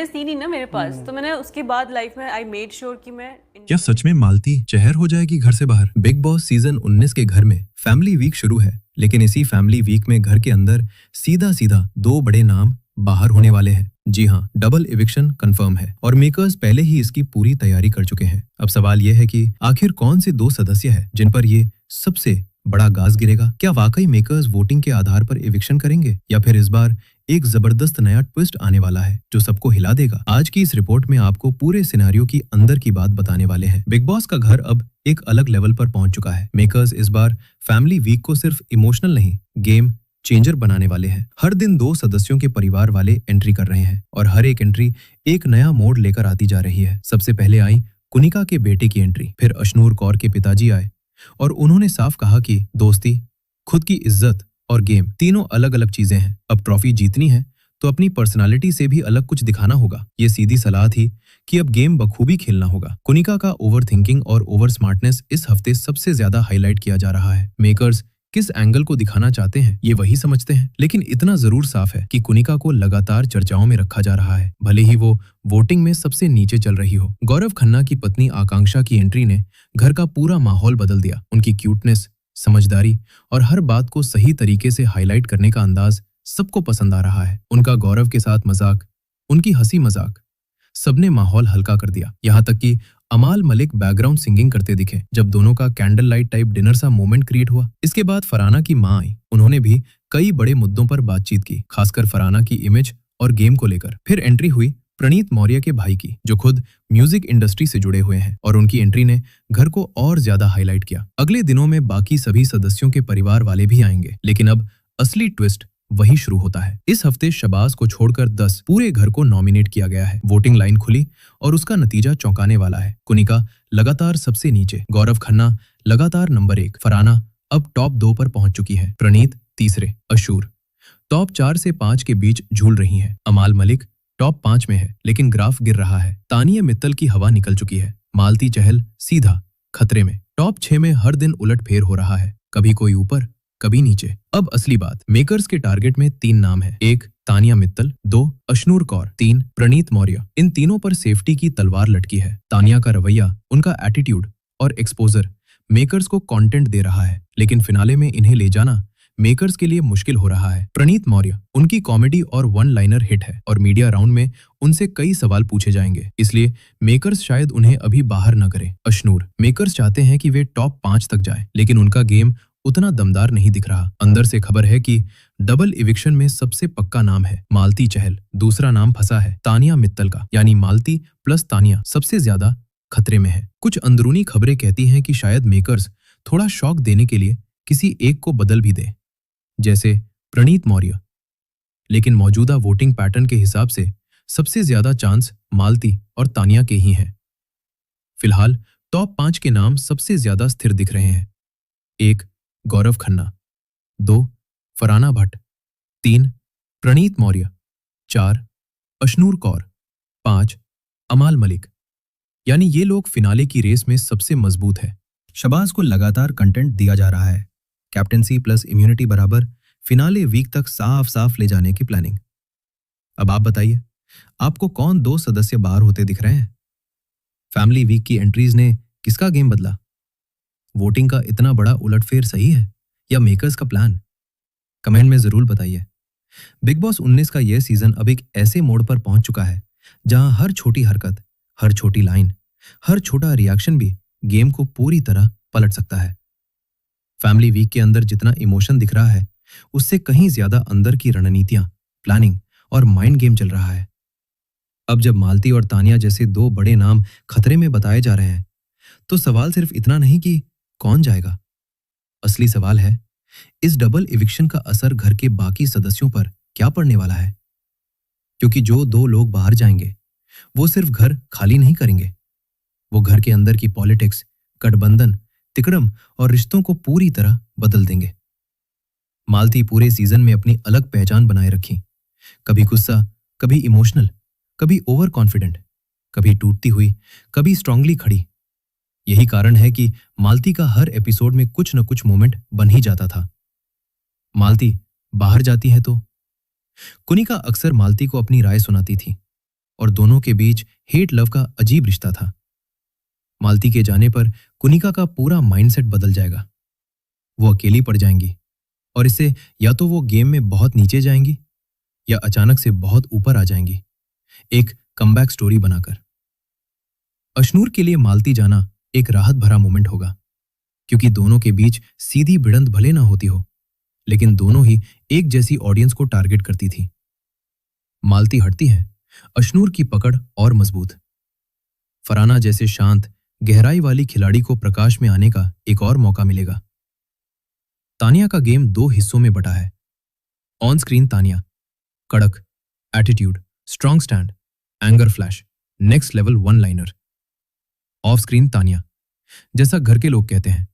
थी नहीं ना मेरे पास, तो मैंने उसके बाद लाइफ में आई मेड श्योर कि मैं क्या सच में मालती जहर हो जाएगी घर से बाहर? बिग बॉस सीजन 19 के घर में फैमिली वीक शुरू है, लेकिन इसी फैमिली वीक में घर के अंदर सीधा सीधा दो बड़े नाम बाहर होने वाले हैं। जी हाँ, डबल इविक्शन कंफर्म है और मेकर्स पहले ही इसकी पूरी तैयारी कर चुके हैं। अब सवाल यह है कि आखिर कौन से दो सदस्य हैं जिन पर ये सबसे बड़ा गाज गिरेगा? क्या वाकई मेकर्स वोटिंग के आधार पर इविक्शन करेंगे या फिर इस बार एक जबरदस्त नया ट्विस्ट आने वाला है जो सबको हिला देगा? आज की इस रिपोर्ट में आपको पूरे सिनेरियो की अंदर की बात बताने वाले हैं। बिग बॉस का घर अब एक अलग लेवल पर पहुंच चुका है। मेकर्स इस बार फैमिली वीक को सिर्फ इमोशनल नहीं, गेम चेंजर बनाने वाले हैं। हर दिन दो सदस्यों के परिवार वाले एंट्री कर रहे हैं और हर एक एंट्री एक नया मोड़ लेकर आती जा रही है। सबसे पहले आई कुनिका के बेटे की एंट्री, फिर अशनूर कौर के पिताजी आए और उन्होंने साफ कहा कि दोस्ती, खुद की इज्जत और गेम तीनों अलग अलग चीजें हैं। अब ट्रॉफी जीतनी है तो अपनी पर्सनालिटी से भी अलग कुछ दिखाना होगा। ये सीधी सलाह थी कि अब गेम बखूबी खेलना होगा। कुनिका का ओवर थिंकिंग और ओवर स्मार्टनेस इस हफ्ते सबसे ज्यादा हाईलाइट किया जा रहा है। मेकर्स किस एंगल को दिखाना चाहते हैं ये वही समझते हैं, लेकिन इतना जरूर साफ है कि कुनिका को लगातार चर्चाओं में रखा जा रहा है, भले ही वो वोटिंग में सबसे नीचे चल रही हो। गौरव खन्ना की पत्नी आकांक्षा की एंट्री ने घर का पूरा माहौल बदल दिया। उनकी क्यूटनेस, समझदारी और हर बात को सही तरीके से हाईलाइट करने का अंदाज सबको पसंद आ रहा है। उनका गौरव के साथ मजाक, उनकी हंसी मजाक सबने माहौल हल्का कर दिया। यहाँ तक कि अमाल मलिक बैकग्राउंड सिंगिंग करते दिखे जब दोनों का कैंडल लाइट टाइप डिनर सा मोमेंट क्रिएट हुआ। इसके बाद फरहाना की मां आई, उन्होंने भी कई बड़े मुद्दों पर बातचीत की, खासकर फरहाना की इमेज और गेम को लेकर। फिर एंट्री हुई प्रणीत मौर्य के भाई की, जो खुद म्यूजिक इंडस्ट्री से जुड़े हुए हैं, और उनकी एंट्री ने घर को और ज्यादा हाईलाइट किया। अगले दिनों में बाकी सभी सदस्यों के परिवार वाले भी आएंगे, लेकिन अब असली ट्विस्ट वही शुरू होता है। इस हफ्ते शबाज को छोड़कर 10 पूरे घर को नॉमिनेट किया गया है। वोटिंग लाइन खुली और उसका नतीजा चौंकाने वाला है। कुनिका लगातार सबसे नीचे, गौरव खन्ना लगातार नंबर 1, फरहाना अब टॉप 2 पर पहुंच चुकी है, प्रणीत तीसरे, अशूर टॉप 4 से 5 के बीच झूल रही है, अमाल मलिक टॉप 5 में है लेकिन ग्राफ गिर रहा है, तानिया मित्तल की हवा निकल चुकी है, मालती चहल सीधा खतरे में, टॉप 6 में हर दिन उलटफेर हो रहा है, कभी कोई ऊपर कभी नीचे। अब असली बात, मेकर्स के टारगेट में 3 नाम है, 1 तानिया मित्तल, 2 अशनूर कौर, 3 प्रणीत मौर्य। इन तीनों पर सेफ्टी की तलवार लटकी है। तानिया का रवैया, उनका एटीट्यूड और एक्सपोजर मेकर्स को कंटेंट दे रहा है, लेकिन फिनाले में इन्हें ले जाना मेकर्स के लिए मुश्किल हो रहा है। प्रणीत मौर्य, उनकी कॉमेडी और वन लाइनर हिट है और मीडिया राउंड में उनसे कई सवाल पूछे जाएंगे, इसलिए मेकर्स शायद उन्हें अभी बाहर न करे। अशनूर, मेकर्स चाहते हैं कि वे टॉप 5 तक जाए, लेकिन उनका गेम उतना दमदार नहीं दिख रहा। अंदर से खबर है कि डबल इविक्शन में सबसे पक्का नाम है मालती चहल, दूसरा नाम फंसा है तानिया मित्तल का, यानी मालती प्लस तानिया सबसे ज्यादा खतरे में है। कुछ अंदरूनी खबरें कहती हैं कि शायद मेकर्स थोड़ा शॉक देने के लिए किसी एक को बदल भी दे, जैसे प्रणीत मौर्य, लेकिन मौजूदा वोटिंग पैटर्न के हिसाब से सबसे ज्यादा चांस मालती और तानिया के ही हैं। फिलहाल टॉप 5 के नाम सबसे ज्यादा स्थिर दिख रहे हैं, 1 गौरव खन्ना, 2 फरहाना भट्ट, 3 प्रणीत मौर्य, 4 अशनूर कौर, 5 अमाल मलिक। यानी ये लोग फिनाले की रेस में सबसे मजबूत है। शबाज को लगातार कंटेंट दिया जा रहा है, कैप्टेंसी प्लस इम्यूनिटी बराबर फिनाले वीक तक साफ साफ ले जाने की प्लानिंग। अब आप बताइए, आपको कौन 2 सदस्य बाहर होते दिख रहे हैं? फैमिली वीक की एंट्रीज ने किसका गेम बदला? वोटिंग का इतना बड़ा उलटफेर सही है या मेकर्स का प्लान? कमेंट में जरूर बताइए। बिग बॉस 19 का यह सीजन अब एक ऐसे मोड़ पर पहुंच चुका है जहां हर छोटी हरकत, हर छोटी लाइन, हर छोटा रिएक्शन भी गेम को पूरी तरह पलट सकता है। फैमिली वीक के अंदर जितना इमोशन दिख रहा है, उससे कहीं ज्यादा अंदर की रणनीतियां, प्लानिंग और माइंड गेम चल रहा है। अब जब मालती और तानिया जैसे 2 बड़े नाम खतरे में बताए जा रहे हैं, तो सवाल सिर्फ इतना नहीं कि कौन जाएगा, असली सवाल है इस डबल इविक्शन का असर घर के बाकी सदस्यों पर क्या पड़ने वाला है? क्योंकि जो 2 लोग बाहर जाएंगे वो सिर्फ घर खाली नहीं करेंगे, वो घर के अंदर की पॉलिटिक्स, गठबंधन, तिकड़म और रिश्तों को पूरी तरह बदल देंगे। मालती पूरे सीजन में अपनी अलग पहचान बनाए रखी, कभी गुस्सा, कभी इमोशनल, कभी ओवर कॉन्फिडेंट, कभी टूटती हुई, कभी स्ट्रांगली खड़ी। यही कारण है कि मालती का हर एपिसोड में कुछ न कुछ मोमेंट बन ही जाता था। मालती बाहर जाती है तो कुनिका अक्सर मालती को अपनी राय सुनाती थी, और दोनों के बीच हेट लव का अजीब रिश्ता था। मालती के जाने पर कुनिका का पूरा माइंडसेट बदल जाएगा। वो अकेली पड़ जाएंगी और इससे या तो वो गेम में बहुत नीचे जाएंगी या अचानक से बहुत ऊपर आ जाएंगी, एक कमबैक स्टोरी बनाकर। अशनूर के लिए मालती जाना एक राहत भरा मोमेंट होगा, क्योंकि दोनों के बीच सीधी भिड़ंत भले ना होती हो, लेकिन दोनों ही एक जैसी ऑडियंस को टारगेट करती थी। मालती हटती है, अशनूर की पकड़ और मजबूत। फराना जैसे शांत गहराई वाली खिलाड़ी को प्रकाश में आने का एक और मौका मिलेगा। तानिया का गेम 2 हिस्सों में बटा है। ऑन स्क्रीन तानिया, कड़क, attitude, strong stand, anger flash, next level one liner. Of screen Tania, जैसा घर के लोग कहते हैं,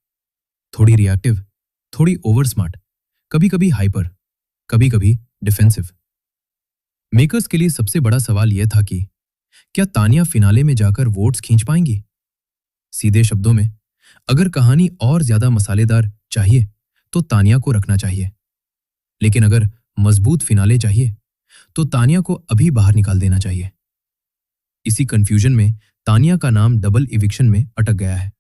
थोड़ी रिएक्टिव, थोड़ी ओवर स्मार्ट, कभी कभी हाइपर, कभी कभी डिफेंसिव। मेकर्स के लिए सबसे बड़ा सवाल यह था कि क्या तानिया फिनाले में जाकर वोट्स खींच पाएंगी? सीधे शब्दों में, अगर कहानी और ज्यादा मसालेदार चाहिए तो तानिया को रखना चाहिए, लेकिन अगर मजबूत फिनाले चाहिए तो तानिया को अभी बाहर निकाल देना चाहिए। इसी कंफ्यूजन में तानिया का नाम डबल इविक्शन में अटक गया है।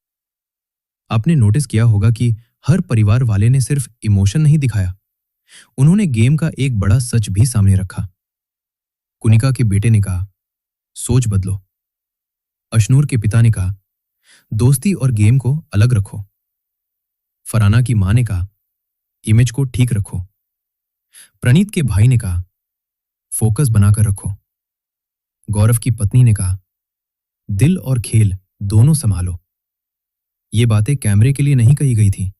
आपने नोटिस किया होगा कि हर परिवार वाले ने सिर्फ इमोशन नहीं दिखाया, उन्होंने गेम का एक बड़ा सच भी सामने रखा। कुनिका के बेटे ने कहा, सोच बदलो। अशनूर के पिता ने कहा, दोस्ती और गेम को अलग रखो। फराना की मां ने कहा, इमेज को ठीक रखो। प्रणीत के भाई ने कहा, फोकस बनाकर रखो। गौरव की पत्नी ने कहा, दिल और खेल दोनों संभालो। ये बातें कैमरे के लिए नहीं कही गई थी,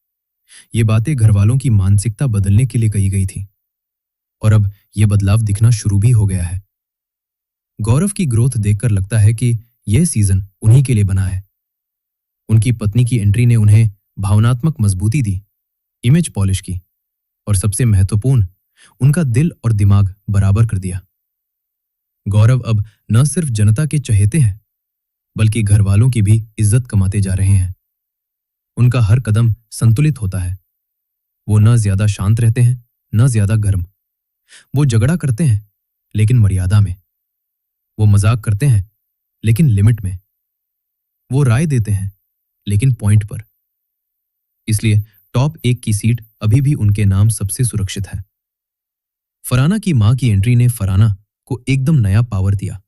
ये बातें घरवालों की मानसिकता बदलने के लिए कही गई थी, और अब यह बदलाव दिखना शुरू भी हो गया है। गौरव की ग्रोथ देखकर लगता है कि यह सीजन उन्हीं के लिए बना है। उनकी पत्नी की एंट्री ने उन्हें भावनात्मक मजबूती दी, इमेज पॉलिश की, और सबसे महत्वपूर्ण, उनका दिल और दिमाग बराबर कर दिया। गौरव अब न सिर्फ जनता के चहेते हैं, बल्कि घरवालों की भी इज्जत कमाते जा रहे हैं। उनका हर कदम संतुलित होता है। वो न ज्यादा शांत रहते हैं, न ज्यादा गर्म। वो झगड़ा करते हैं, लेकिन मर्यादा में। वो मजाक करते हैं, लेकिन लिमिट में। वो राय देते हैं, लेकिन पॉइंट पर। इसलिए टॉप 1 की सीट अभी भी उनके नाम सबसे सुरक्षित है। फराना की मां की एंट्री ने फराना को एकदम नया पावर दिया।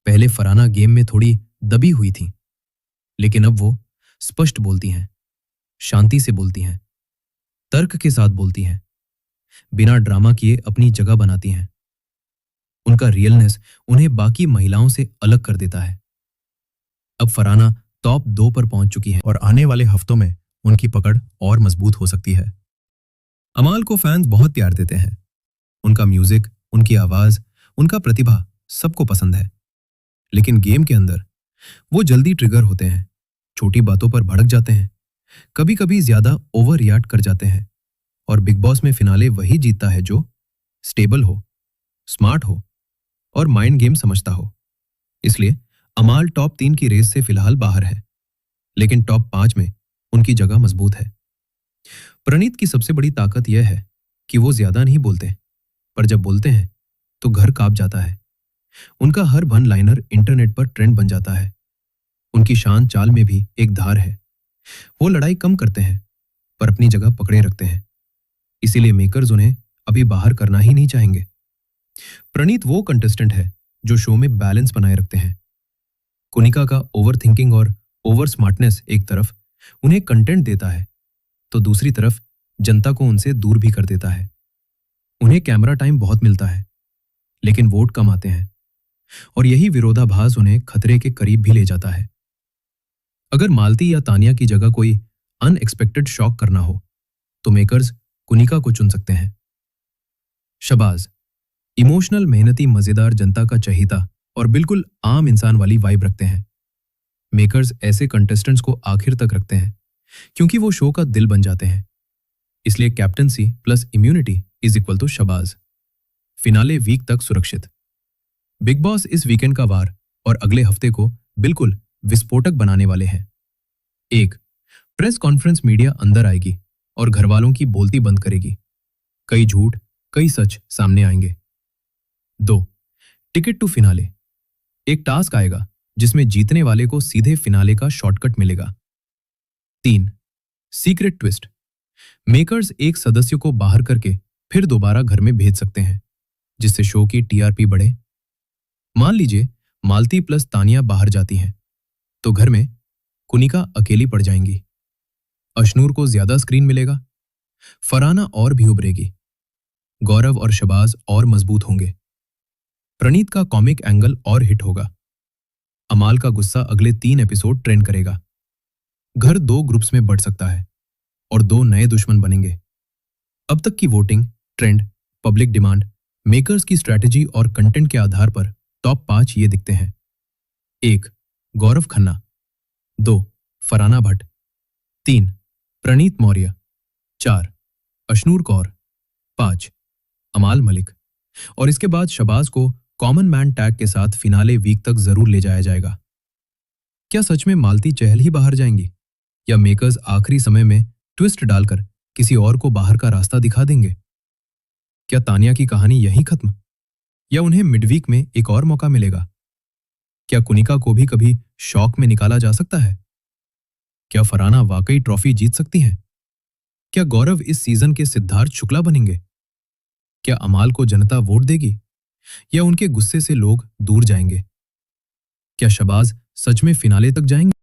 पहले फराना गेम में थोड़ी दबी हुई थी, लेकिन अब वो स्पष्ट बोलती हैं, शांति से बोलती हैं, तर्क के साथ बोलती हैं, बिना ड्रामा किए अपनी जगह बनाती हैं। उनका रियलनेस उन्हें बाकी महिलाओं से अलग कर देता है। अब फराना टॉप 2 पर पहुंच चुकी है और आने वाले हफ्तों में उनकी पकड़ और मजबूत हो सकती है। अमाल को फैंस बहुत प्यार देते हैं। उनका म्यूजिक, उनकी आवाज, उनका प्रतिभा सबको पसंद है, लेकिन गेम के अंदर वो जल्दी ट्रिगर होते हैं, छोटी बातों पर भड़क जाते हैं, कभी कभी ज्यादा ओवर रिएक्ट कर जाते हैं, और बिग बॉस में फिनाले वही जीतता है जो स्टेबल हो, स्मार्ट हो और माइंड गेम समझता हो। इसलिए अमाल टॉप 3 की रेस से फिलहाल बाहर है, लेकिन टॉप 5 में उनकी जगह मजबूत है। प्रणीत की सबसे बड़ी ताकत यह है कि वो ज्यादा नहीं बोलते, पर जब बोलते हैं तो घर कांप जाता है। उनका हर वन लाइनर इंटरनेट पर ट्रेंड बन जाता है। उनकी शांत चाल में भी एक धार है। वो लड़ाई कम करते हैं, पर अपनी जगह पकड़े रखते हैं। इसीलिए मेकर्स उन्हें अभी बाहर करना ही नहीं चाहेंगे। प्रणीत वो कंटेस्टेंट है जो शो में बैलेंस बनाए रखते हैं। कुनिका का ओवर थिंकिंग और ओवर स्मार्टनेस एक तरफ उन्हें कंटेंट देता है, तो दूसरी तरफ जनता को उनसे दूर भी कर देता है। उन्हें कैमरा टाइम बहुत मिलता है, लेकिन वोट कम आते हैं, और यही विरोधाभास उन्हें खतरे के करीब भी ले जाता है। अगर मालती या तानिया की जगह कोई अनएक्सपेक्टेड शॉक करना हो, तो मेकर्स कुनिका को चुन सकते हैं। शबाज, इमोशनल, मेहनती, मजेदार, जनता का चहेता और बिल्कुल आम इंसान वाली वाइब रखते हैं। मेकर्स ऐसे कंटेस्टेंट्स को आखिर तक रखते हैं, क्योंकि वो शो का दिल बन जाते हैं। इसलिए captaincy plus immunity is equal to Shehbaz. Finale week तक सुरक्षित। बिग बॉस इस वीकेंड का वार और अगले हफ्ते को बिल्कुल विस्फोटक बनाने वाले हैं। 1. प्रेस कॉन्फ्रेंस, मीडिया अंदर आएगी और घरवालों की बोलती बंद करेगी। कई झूठ, कई सच सामने आएंगे। 2. टिकट टू फिनाले, एक टास्क आएगा जिसमें जीतने वाले को सीधे फिनाले का शॉर्टकट मिलेगा। 3. Secret twist. मेकर्स एक सदस्य को बाहर करके फिर दोबारा घर में भेज सकते हैं, जिससे शो की टीआरपी बढ़े। मान लीजिए मालती प्लस तानिया बाहर जाती हैं, तो घर में कुनिका अकेली पड़ जाएंगी। अशनूर को ज्यादा स्क्रीन मिलेगा, फरहाना और भी उभरेगी, गौरव और शबाज और मजबूत होंगे, प्रणीत का कॉमिक एंगल और हिट होगा, अमाल का गुस्सा अगले 3 एपिसोड ट्रेंड करेगा। घर 2 ग्रुप्स में बढ़ सकता है और 2 नए दुश्मन बनेंगे। अब तक की voting, trend, public demand, makers की स्ट्रैटेजी और कंटेंट के आधार पर टॉप 5 ये दिखते हैं। 1. गौरव खन्ना। 2. फरहाना भट्ट। 3. प्रणीत मौर्य। 4. अशनूर कौर। 5. अमाल मलिक। और इसके बाद शबाज को कॉमन मैन टैग के साथ फिनाले वीक तक जरूर ले जाया जाएगा। क्या सच में मालती चहल ही बाहर जाएंगी, या मेकर्स आखिरी समय में ट्विस्ट डालकर किसी और को बाहर का रास्ता दिखा देंगे? क्या तानिया की कहानी यहीं खत्म, या उन्हें मिडवीक में एक और मौका मिलेगा? क्या कुनिका को भी कभी शॉक में निकाला जा सकता है? क्या फरहाना वाकई ट्रॉफी जीत सकती हैं? क्या गौरव इस सीजन के सिद्धार्थ शुक्ला बनेंगे? क्या अमाल को जनता वोट देगी, या उनके गुस्से से लोग दूर जाएंगे? क्या शबाज सच में फिनाले तक जाएंगे?